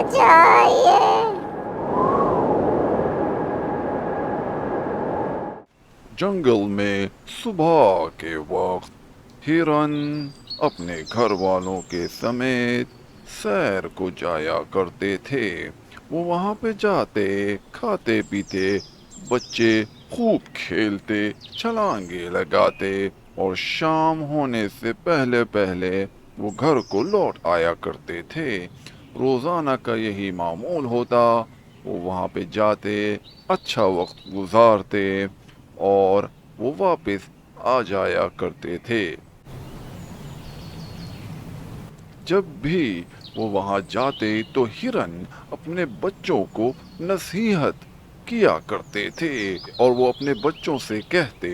بچائیے۔ جنگل میں صبح کے وقت ہرن اپنے گھر والوں کے سمیت سیر کو جایا کرتے تھے۔ وہ وہاں پہ جاتے، کھاتے پیتے، بچے خوب کھیلتے، چھلانگے لگاتے، اور شام ہونے سے پہلے پہلے وہ گھر کو لوٹ آیا کرتے تھے۔ روزانہ کا یہی معمول ہوتا۔ وہ وہاں پہ جاتے، اچھا وقت گزارتے، اور وہ واپس آ جایا کرتے تھے۔ جب بھی وہ وہاں جاتے تو ہرن اپنے بچوں کو نصیحت کیا کرتے تھے، اور وہ اپنے بچوں سے کہتے،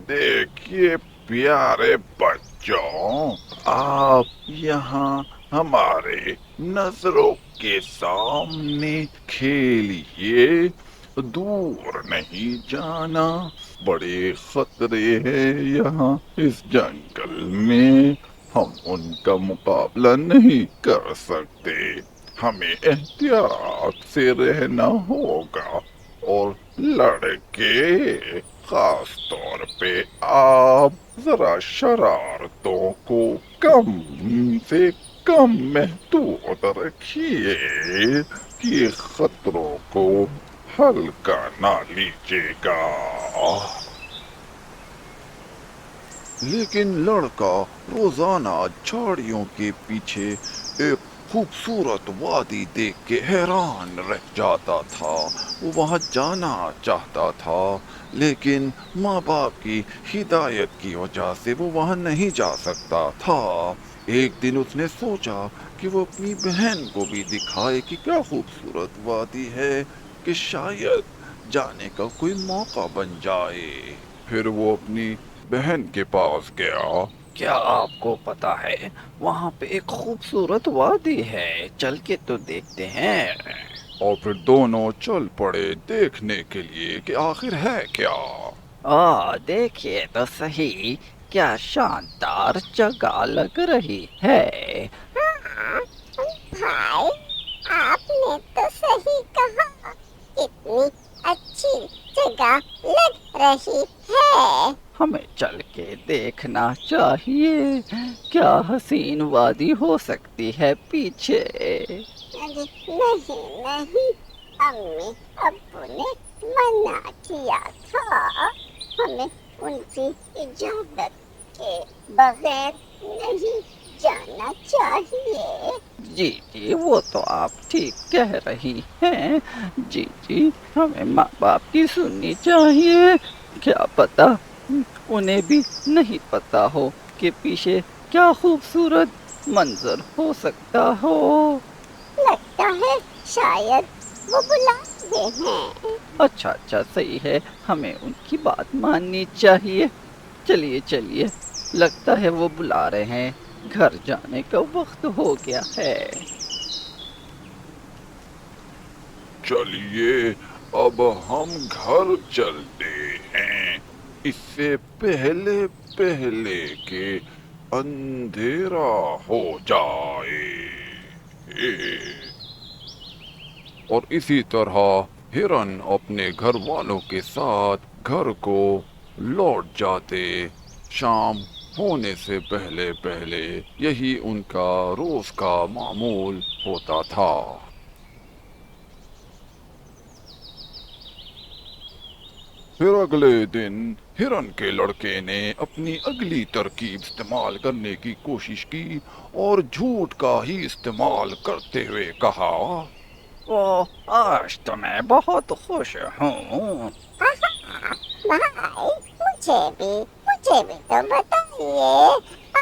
دیکھیے پیارے بچوں، آپ یہاں ہمارے نظروں کے سامنے کھیلیے، دور نہیں جانا، بڑے خطرے ہیں یہاں اس جنگل میں، ہم ان کا مقابلہ نہیں کر سکتے، ہمیں احتیاط سے رہنا ہوگا، اور لڑکے، خاص طور پہ آپ، ذرا شرارتوں کو کم سے کم محدود رکھیے، یہ خطروں کو ہلکا نہ لیجیے گا۔ لیکن لڑکا روزانہ جھاڑیوں کے پیچھے ایک خوبصورت وادی دیکھ کے حیران رہ جاتا تھا۔ وہ وہاں جانا چاہتا تھا، لیکن ماں باپ کی ہدایت کی وجہ سے وہ وہاں نہیں جا سکتا تھا۔ ایک دن اس نے سوچا کہ وہ اپنی بہن کو بھی دکھائے کہ کیا خوبصورت وادی ہے، کہ شاید جانے کا کوئی موقع بن جائے۔ پھر وہ اپنی بہن کے پاس گیا۔ کیا آپ کو پتا ہے وہاں پہ ایک خوبصورت وادی ہے، چل کے تو دیکھتے ہیں۔ اور پھر دونوں چل پڑے دیکھنے کے لیے کہ آخر ہے کیا۔ دیکھیے تو صحیح، کیا شاندار جگہ لگ رہی ہے۔ بھائی، آپ نے تو صحیح کہا، کتنی اچھی جگہ لگ رہی ہے۔ ہمیں چل کے دیکھنا چاہیے، کیا حسین وادی ہو سکتی ہے پیچھے۔ نہیں نہیں، امی ابو نے منع کیا تھا، ہمیں ان کی اجازت کے بغیر نہیں جانا چاہیے۔ جی وہ تو آپ ٹھیک کہہ رہی ہیں۔ جی ہمیں ماں باپ کی سننی چاہیے، کیا پتا انہیں بھی نہیں پتا ہو کہ پیچھے کیا خوبصورت منظر ہو سکتا ہو۔ لگتا ہے شاید وہ بلا رہے ہیں۔ اچھا صحیح ہے، ہمیں ان کی بات ماننی چاہیے۔ چلیے لگتا ہے وہ بلا رہے ہیں، گھر جانے کا وقت ہو گیا ہے۔ چلیے اب ہم گھر چلتے ہیں، اس سے پہلے پہلے کہ اندھیرا ہو جائے۔ اور اسی طرح ہرن اپنے گھر والوں کے ساتھ گھر کو لوٹ جاتے، شام ہونے سے پہلے پہلے۔ یہی ان کا روز کا معمول ہوتا تھا۔ پھر اگلے دن ہرن کے لڑکے نے اپنی اگلی ترکیب استعمال کرنے کی کوشش کی، اور جھوٹ کا ہی استعمال کرتے ہوئے کہا، آج تو میں بہت خوش ہوں۔ بھائی، مجھے بھی تو بتائیے،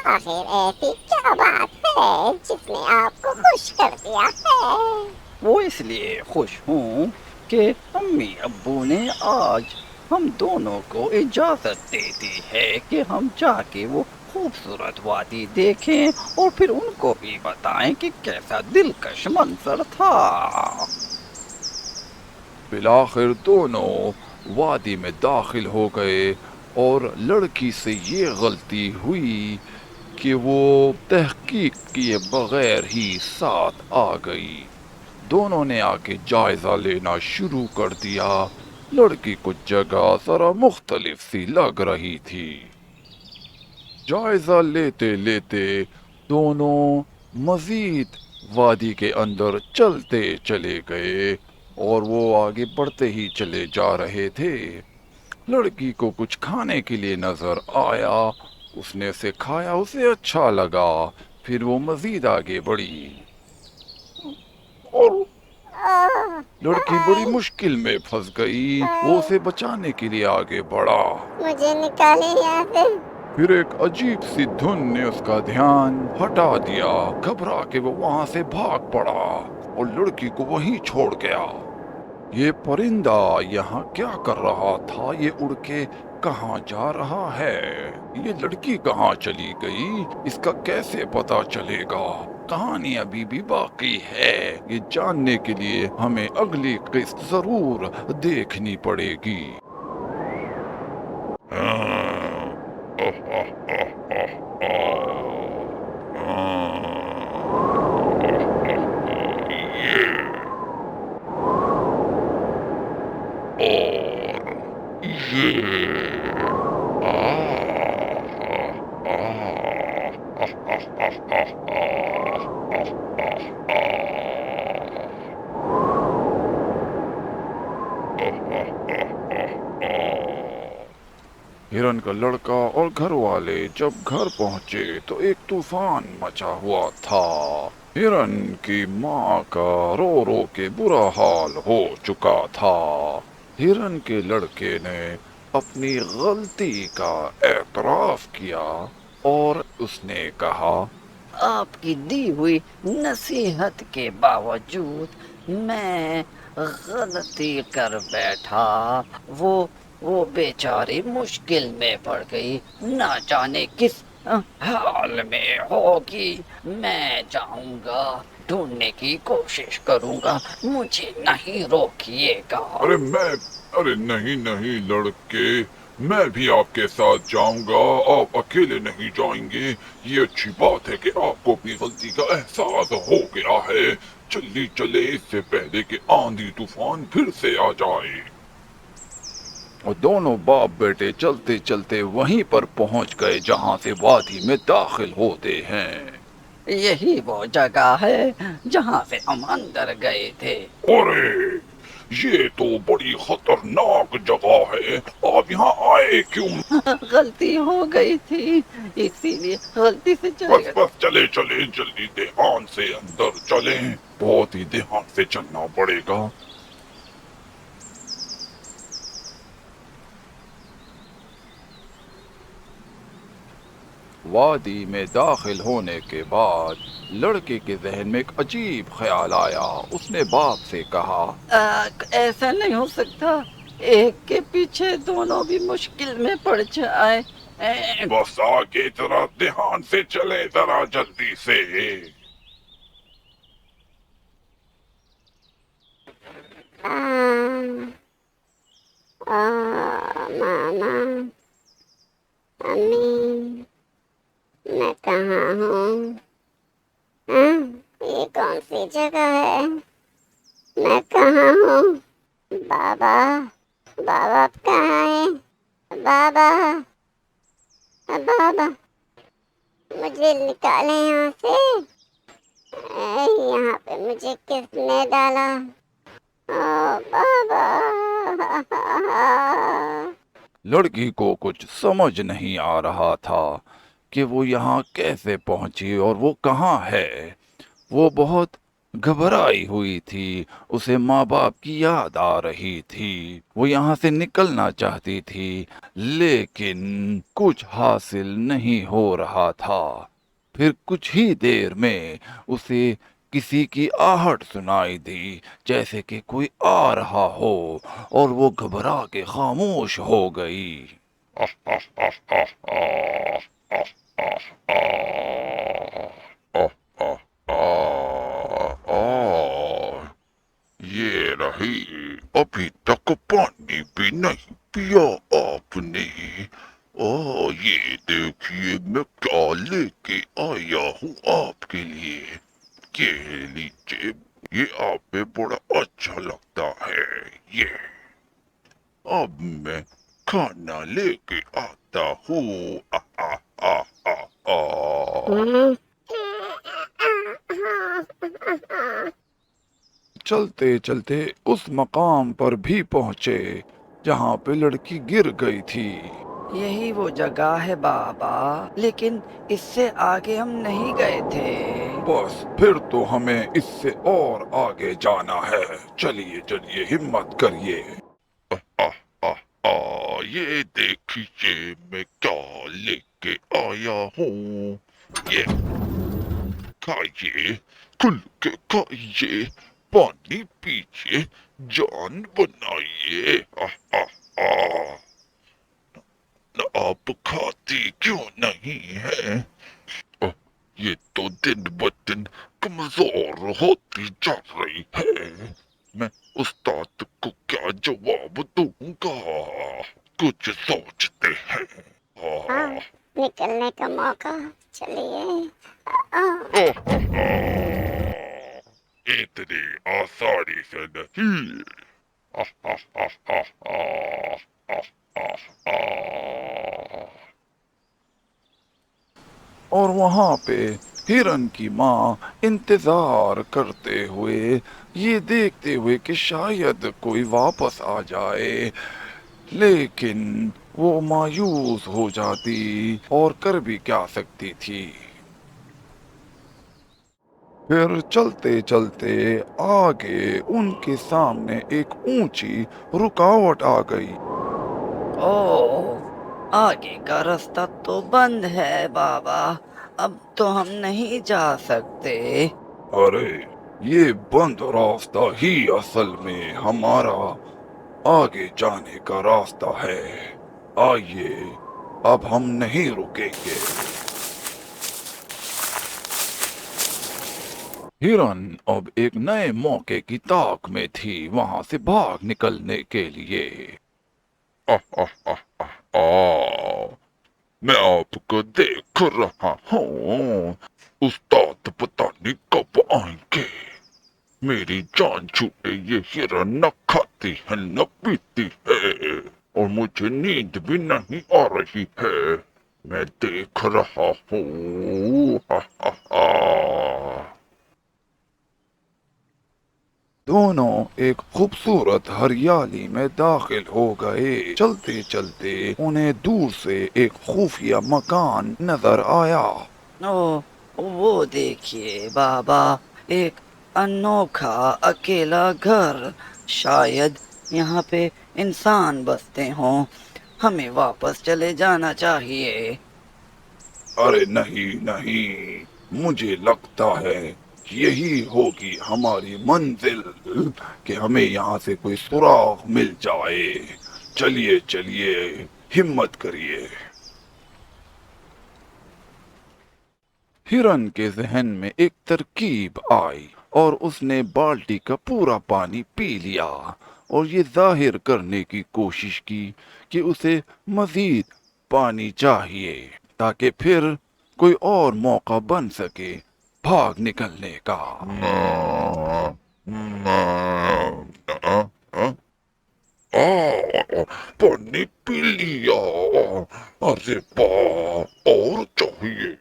آخر ایسی کیا بات ہے جس نے آپ کو خوش کر دیا ہے؟ وہ اس لیے خوش ہوں کہ امی ابو نے آج ہم دونوں کو اجازت دے دی ہے کہ ہم جا کے وہ خوبصورت وادی دیکھیں، اور پھر ان کو بھی بتائیں کہ کیسا دلکش منظر تھا۔ بالآخر دونوں وادی میں داخل ہو گئے، اور لڑکی سے یہ غلطی ہوئی کہ وہ تحقیق کیے بغیر ہی ساتھ آ گئی۔ دونوں نے آ کے جائزہ لینا شروع کر دیا۔ لڑکی کو جگہ ذرا مختلف سی لگ رہی تھی۔ جائزہ لیتے لیتے دونوں مزید وادی کے اندر چلتے چلے گئے اور وہ آگے بڑھتے ہی چلے جا رہے تھے۔ لڑکی کو کچھ کھانے کے لیے نظر آیا، اس نے اسے کھایا، اسے اچھا لگا، پھر وہ مزید آگے بڑھی اور اوہ لڑکی بڑی بھائی، مشکل میں پھنس گئی۔ وہ بھائی اسے بچانے کے لیے آگے بڑھا، مجھے نکالے یہاں سے۔ پھر ایک عجیب سی دھن نے اس کا دھیان ہٹا دیا۔ گھبرا کے وہ وہاں سے بھاگ پڑا اور لڑکی کو وہیں چھوڑ گیا۔ یہ پرندہ یہاں کیا کر رہا تھا؟ یہ اڑ کے کہاں جا رہا ہے؟ یہ لڑکی کہاں چلی گئی؟ اس کا کیسے پتا چلے گا؟ کہانی ابھی بھی باقی ہے۔ یہ جاننے کے لیے ہمیں اگلی قسط ضرور دیکھنی پڑے گی۔ ہرن کا لڑکا اور گھر والے جب گھر پہنچے تو ایک طوفان مچا ہوا تھا۔ ہرن کی ماں کا رو رو کے برا حال ہو چکا تھا۔ ہرن کے لڑکے نے اپنی غلطی کا اعتراف کیا اور اس نے کہا، آپ کی دی ہوئی نصیحت کے باوجود میں غلطی کر بیٹھا۔ وہ بیچاری مشکل میں پڑ گئی، نہ جانے کس حال میں ہوگی۔ میں جاؤں گا، ڈھونڈنے کی کوشش کروں گا، مجھے نہیں روکیے گا۔ ارے نہیں نہیں لڑکے، میں بھی آپ کے ساتھ جاؤں گا۔ آپ اکیلے نہیں جائیں گے۔ یہ اچھی بات ہے کہ آپ کو اپنی غلطی کا احساس ہو گیا ہے۔ جلدی چلے اس سے پہلے کہ آندھی طوفان پھر سے آ جائے۔ اور دونوں باپ بیٹے چلتے چلتے وہیں پر پہنچ گئے جہاں سے وادی میں داخل ہوتے ہیں۔ یہی وہ جگہ ہے جہاں سے ہم اندر گئے تھے۔ ارے یہ تو بڑی خطرناک جگہ ہے، آپ یہاں آئے کیوں؟ غلطی ہو گئی تھی، اسی لیے غلطی سے چلے بس گئے۔ بس چلے چلے جلدی دھیان سے اندر چلیں، بہت ہی دھیان سے چلنا پڑے گا۔ وادی میں داخل ہونے کے بعد لڑکے کے ذہن میں ایک عجیب خیال آیا۔ اس نے باپ سے کہا، ایسا نہیں ہو سکتا، ایک کے پیچھے دونوں بھی مشکل میں پڑ جائے۔ بس آگے ذرا دھیان سے چلے، ذرا جلدی سے۔ ماما، امی، میں کہاں ہوں؟ یہ کون سی جگہ ہے؟ میں کہاں ہوں؟ بابا، بابا کہاں ہے؟ بابا، بابا مجھے نکالے یہاں سے۔ یہاں پہ مجھے کس نے ڈالا؟ بابا۔ لڑکی کو کچھ سمجھ نہیں آ رہا تھا کہ وہ یہاں کیسے پہنچی اور وہ کہاں ہے۔ وہ بہت گھبرائی ہوئی تھی، اسے ماں باپ کی یاد آ رہی تھی۔ وہ یہاں سے نکلنا چاہتی تھی لیکن کچھ حاصل نہیں ہو رہا تھا۔ پھر کچھ ہی دیر میں اسے کسی کی آہٹ سنائی دی، جیسے کہ کوئی آ رہا ہو، اور وہ گھبرا کے خاموش ہو گئی۔ یہ رہی، ابھی تک پانی بھی نہیں پیا آپ نے۔ یہ دیکھیے میں کیا لے کے آیا ہوں آپ کے لیے. یہ لیجیے, یہ آپ پہ بڑا اچھا لگتا ہے. یہ اب میں کھانا لے کے آتا ہوں. چلتے چلتے اس مقام پر بھی پہنچے جہاں پہ لڑکی گر گئی تھی. یہی وہ جگہ ہے بابا, لیکن اس سے آگے ہم نہیں گئے تھے. بس پھر تو ہمیں اس سے اور آگے جانا ہے. چلیے چلیے, ہمت کریے. یہ دیکھیے میں کیا لے کے آیا ہوں. یہ کھائیے, کھل کے کھائیے, پانی پیجیے, جان بنائیے. آپ کھاتی کیوں نہیں ہیں؟ یہ تو دن بدن کمزور ہوتی جا رہی ہے. میں استاد کو کیا جواب دوں گا؟ کچھ سوچتے ہیں. ہاں, نکلنے کا موقع. چلیے. اتنی آسانی سے نہیں. اور وہاں پہ ہرن کی ماں انتظار کرتے ہوئے, یہ دیکھتے ہوئے کہ شاید کوئی واپس آ جائے, لیکن وہ مایوس ہو جاتی اور کر بھی کیا سکتی تھی. پھر چلتے چلتے آگے ان کے سامنے ایک اونچی رکاوٹ آ گئی. اوہ, آگے کا راستہ تو بند ہے بابا. اب تو ہم نہیں جا سکتے. ارے, یہ بند راستہ ہی اصل میں ہمارا آگے جانے کا راستہ ہے. آئیے, اب ہم نہیں رکیں گے. ہرن اب ایک نئے موقع کی طاق میں تھی وہاں سے بھاگ نکلنے کے لیے. میں آپ کو دیکھ رہا ہوں. استاد پتہ نہیں کب آئیں گے. میری جان چھوٹے یہ ہرن نہ کھاتی ہے نہ پیتی ہے, اور مجھے نیند بھی نہیں آ رہی ہے. میں دیکھ رہا ہوں. دونوں ایک خوبصورت ہریالی میں داخل ہو گئے. چلتے چلتے انہیں دور سے ایک خفیہ مکان نظر آیا. اوہ, وہ دیکھیے بابا, ایک انوکھا اکیلا گھر. شاید یہاں پہ انسان بستے ہوں. ہمیں واپس چلے جانا چاہیے. ارے نہیں نہیں, مجھے لگتا ہے یہی ہوگی ہماری منزل, کہ ہمیں یہاں سے کوئی سراغ مل جائے. چلیے چلیے, ہمت کریے. ہرن کے ذہن میں ایک ترکیب آئی اور اس نے بالٹی کا پورا پانی پی لیا, اور یہ ظاہر کرنے کی کوشش کی کہ اسے مزید پانی چاہیے, تاکہ پھر کوئی اور موقع بن سکے بھاگ نکلنے کا. پانی پی لیا. ارے اور چاہیے,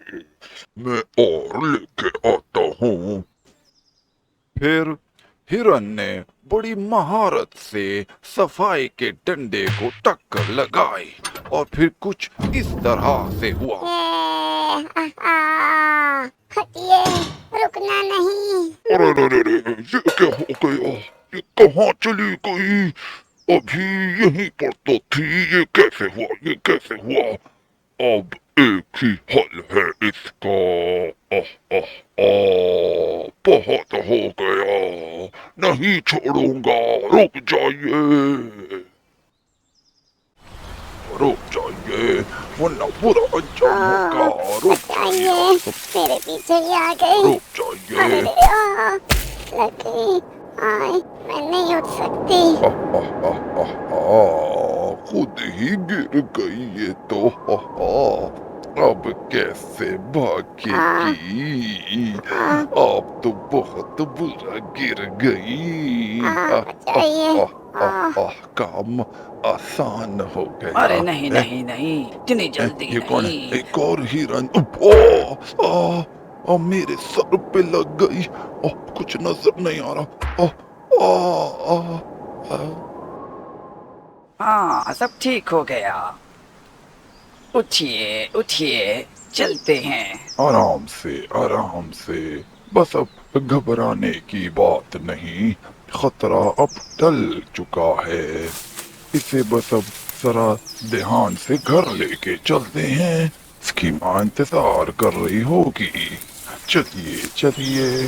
میں اور لے کے آتا ہوں. پھر ہرن نے بڑی مہارت سے صفائی کے ڈنڈے کو ٹکر لگائی, اور پھر کچھ اس طرح سے ہوا. ہٹیے, رکنا نہیں. ارے, یہ کیا ہو گیا؟ یہ کہاں چلی گئی؟ ابھی یہیں پر تو تھی. یہ کیسے ہوا؟ یہ کیسے ہوا؟ اب ایک ہی حل ہے اس کا. بہت ہو گیا, نہیں چھوڑوں گا. رک جائیے, رک جائیے, ورنہ برا انجام ہوگا. رک جائیے ہٹائیے, آپ سب, میرے پیچھے ہی آ گئی. رک جائیے. لگی, آئے, میں نہیں اٹھ سکتی. خود ہی گر گئی یہ تو. اب کیسے بھاگے آہ، گی؟ آہ، آپ تو بہت برا گر گئی۔ بچائیے۔ آہ، کام آسان ہو ارے گیا نہیں ہے۔ نہیں نہیں، اتنی جلدی یہ کون ہے؟ نہیں۔ ایک اور ہرن۔ میرے سر پہ لگ گئی۔ کچھ نظر نہیں آ رہا۔ ہاں سب ٹھیک ہو گیا، اٹھیے اٹھیے، چلتے ہیں۔ آرام سے آرام سے، بس اب گھبرانے کی بات نہیں، خطرہ اب ٹل چکا ہے، اسے بس اب ذرا دھیان سے گھر لے کے چلتے ہیں، اس کی ماں انتظار کر رہی ہوگی، چلیے چلیے۔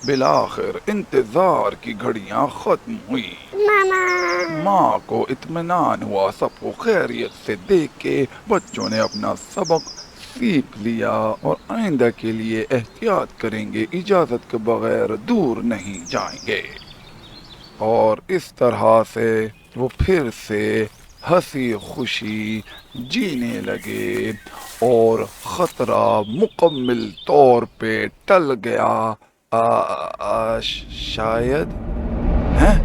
بالآخر انتظار کی گھڑیاں ختم ہوئی، ماما۔ ماں کو اطمینان ہوا، سب کو خیریت سے دیکھ کے بچوں نے اپنا سبق سیکھ لیا اور آئندہ کے لیے احتیاط کریں گے، اجازت کے بغیر دور نہیں جائیں گے، اور اس طرح سے وہ پھر سے ہنسی خوشی جینے لگے اور خطرہ مکمل طور پہ ٹل گیا، شاید ہیں